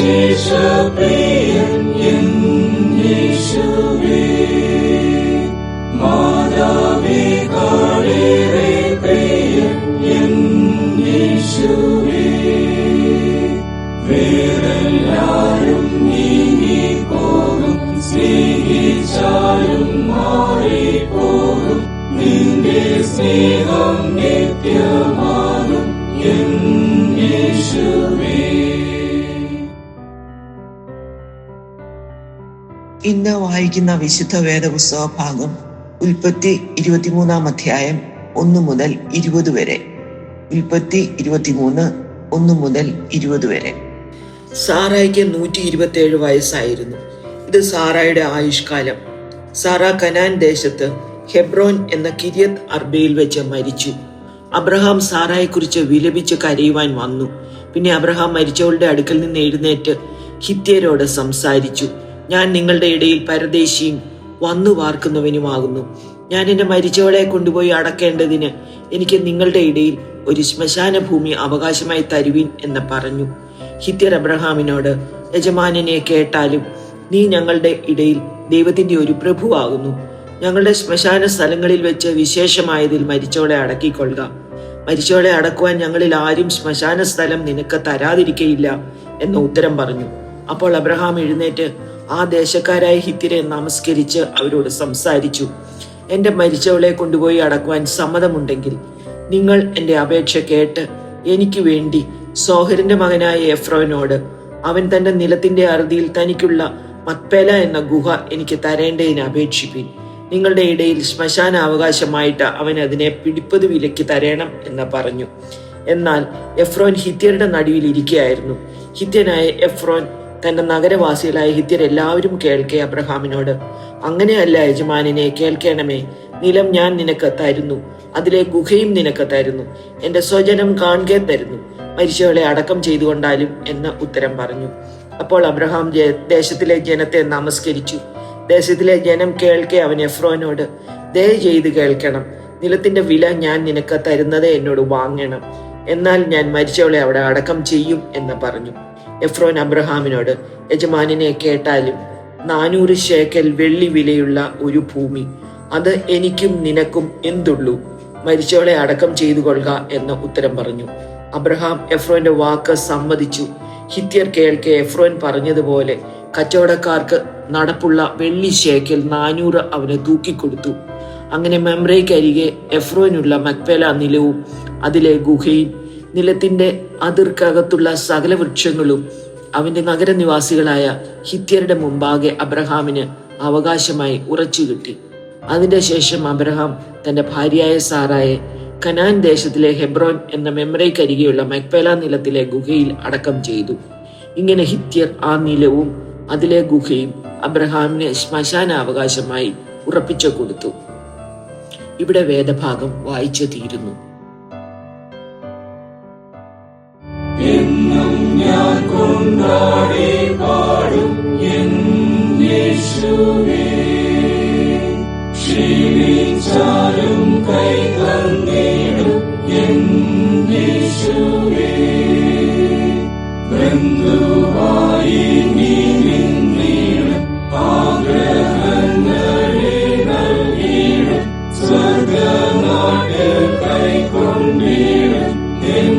വിശേഷപ്രിയൻ N യേശുവേ, മാതാവികളേറെ പ്രിയൻ N യേശുവേ, വേറെല്ലാരും നീങ്ങിപ്പോകും, സ്നേഹിച്ചാലും മാറിപ്പോകും, നിന്റെ സ്നേഹം നിത്യമാകും എൻ യേശുവേ. ഇന്ന് വായിക്കുന്ന വിശുദ്ധ വേദപുസ്തക ഭാഗം ഉൽപ്പത്തി 23 അധ്യായം 1 മുതൽ 20 വരെ. ഉൽപ്പത്തി 23 1 മുതൽ 20 വരെ. സാറായിക്ക് 127 വയസ്സായിരുന്നു. ഇത് സാറായുടെ ആയുഷ്കാലം. സാറ കനാൻ ദേശത്ത് ഹെബ്രോൻ എന്ന കിര്യത്ത് അർബയിൽ വെച്ച് മരിച്ചു. അബ്രഹാം സാറായെക്കുറിച്ച് വിലപിച്ച് കരയുവാൻ വന്നു. പിന്നെ അബ്രഹാം മരിച്ചവളുടെ അടുക്കൽ നിന്ന് എഴുന്നേറ്റ് ഹിത്യരോട് സംസാരിച്ചു. ഞാൻ നിങ്ങളുടെ ഇടയിൽ പരദേശിയും വന്നു വാർക്കുന്നവനുമാകുന്നു. ഞാൻ എന്റെ മരിച്ചവളെ കൊണ്ടുപോയി അടക്കേണ്ടതിന് എനിക്ക് നിങ്ങളുടെ ഇടയിൽ ഒരു ശ്മശാന ഭൂമി അവകാശമായി തരുവിൻ എന്ന് പറഞ്ഞു. ഹിത്യർ അബ്രഹാമിനോട്, യജമാനനെ കേട്ടാലും നീ ഞങ്ങളുടെ ഇടയിൽ ദൈവത്തിന്റെ ഒരു പ്രഭുവാകുന്നു. ഞങ്ങളുടെ ശ്മശാന സ്ഥലങ്ങളിൽ വെച്ച് വിശേഷമായതിൽ മരിച്ചവളെ അടക്കിക്കൊള്ളുക. മരിച്ചവളെ അടക്കുവാൻ ഞങ്ങളിൽ ആരും ശ്മശാന സ്ഥലം നിനക്ക് തരാതിരിക്കയില്ല എന്ന് ഉത്തരം പറഞ്ഞു. അപ്പോൾ അബ്രഹാം എഴുന്നേറ്റ് ആ ദേശക്കാരായ ഹിത്യരെ നമസ്കരിച്ച് അവരോട് സംസാരിച്ചു. എന്റെ മരിച്ചവളെ കൊണ്ടുപോയി അടക്കുവാൻ സമ്മതമുണ്ടെങ്കിൽ നിങ്ങൾ എന്റെ അപേക്ഷ കേട്ട് എനിക്ക് വേണ്ടി സോഹരിന്റെ മകനായ എഫ്രോനോട് അവൻ തന്റെ നിലത്തിന്റെ അറുതിയിൽ തനിക്കുള്ള മക്പേല എന്ന ഗുഹ എനിക്ക് തരേണ്ടതിന് അപേക്ഷിപ്പിൻ. നിങ്ങളുടെ ഇടയിൽ ശ്മശാന അവകാശമായിട്ട് അവൻ അതിനെ പിടിപ്പത് വിലയ്ക്ക് തരണം എന്ന് പറഞ്ഞു. എന്നാൽ എഫ്രോൻ ഹിത്യരുടെ നടുവിൽ ഇരിക്കുകയായിരുന്നു. ഹിത്യനായ എഫ്രോൻ തന്റെ നഗരവാസികളായ ഹിത്യരെല്ലാവരും കേൾക്കെ അബ്രഹാമിനോട്, അങ്ങനെയല്ല യജമാനനെ, കേൾക്കണമേ. നിലം ഞാൻ നിനക്ക് തരുന്നു, അതിലെ ഗുഹയും നിനക്ക് തരുന്നു, എന്റെ സ്വജനം കാണുകെ തരുന്നു. മരിച്ചവളെ അടക്കം ചെയ്തുകൊണ്ടാലും എന്ന് ഉത്തരം പറഞ്ഞു. അപ്പോൾ അബ്രഹാം ദേശത്തിലെ ജനത്തെ നമസ്കരിച്ചു. ദേശത്തിലെ ജനം കേൾക്കെ അവൻ എഫ്രോനോട്, ദയ ചെയ്ത് കേൾക്കണം, നിലത്തിന്റെ വില ഞാൻ നിനക്ക് തരുന്നത് എന്നോട് വാങ്ങണം, എന്നാൽ ഞാൻ മരിച്ചവളെ അവിടെ അടക്കം ചെയ്യും എന്ന് പറഞ്ഞു. എഫ്രോൻ അബ്രഹാമിനോട്, യജമാനനെ കേട്ടാലും 400 ശേക്കൽ വെള്ളി വിലയുള്ള ഒരു ഭൂമി, അത് എനിക്കും നിനക്കും എന്തുള്ളൂ, മരിച്ചവളെ അടക്കം ചെയ്തു കൊള്ളുക എന്ന് ഉത്തരം പറഞ്ഞു. അബ്രഹാം എഫ്രോന്റെ വാക്ക് സമ്മതിച്ചു. ഹിത്യർ കേൾക്കെ എഫ്രോൻ പറഞ്ഞതുപോലെ കച്ചവടക്കാർക്ക് നടപ്പുള്ള വെള്ളി ശേക്കൽ 400 അവന് തൂക്കിക്കൊടുത്തു. അങ്ങനെ മെമ്രയ്ക്കരികെ എഫ്രോനുള്ള മക്പേല നിലവും അതിലെ ഗുഹയും നിലത്തിന്റെ അതിർക്കകത്തുള്ള സകല വൃക്ഷങ്ങളും അവന്റെ നഗരനിവാസികളായ ഹിത്യരുടെ മുമ്പാകെ അബ്രഹാമിന് അവകാശമായി ഉറച്ചു കിട്ടി. അതിന്റെ ശേഷം അബ്രഹാം തന്റെ ഭാര്യയായ സാറായെ കനാൻ ദേശത്തിലെ ഹെബ്രോൻ എന്ന മെമ്രയ്ക്കരികെയുള്ള മക്പേല നിലത്തിലെ ഗുഹയിൽ അടക്കം ചെയ്തു. ഇങ്ങനെ ഹിത്യർ ആ നിലവും അതിലെ ഗുഹയും അബ്രഹാമിന് ശ്മശാന അവകാശമായി ഉറപ്പിച്ചു കൊടുത്തു. ഇവിടെ വേദഭാഗം വായിച്ചു തീരുന്നു. എന്നും ഞാൻ കൊണ്ടാടി പാടും എൻ യേശുവേ, ക്ഷീണിച്ചാലും കൈ തന്നിടും എൻ യേശുവേ, ബന്ധുവായി നീ നിന്നിടും, ആഗ്രഹങ്ങളെ നൽകിടും, സ്വർഗനാട്ടിൽ കൈക്കൊണ്ടിടും എൻ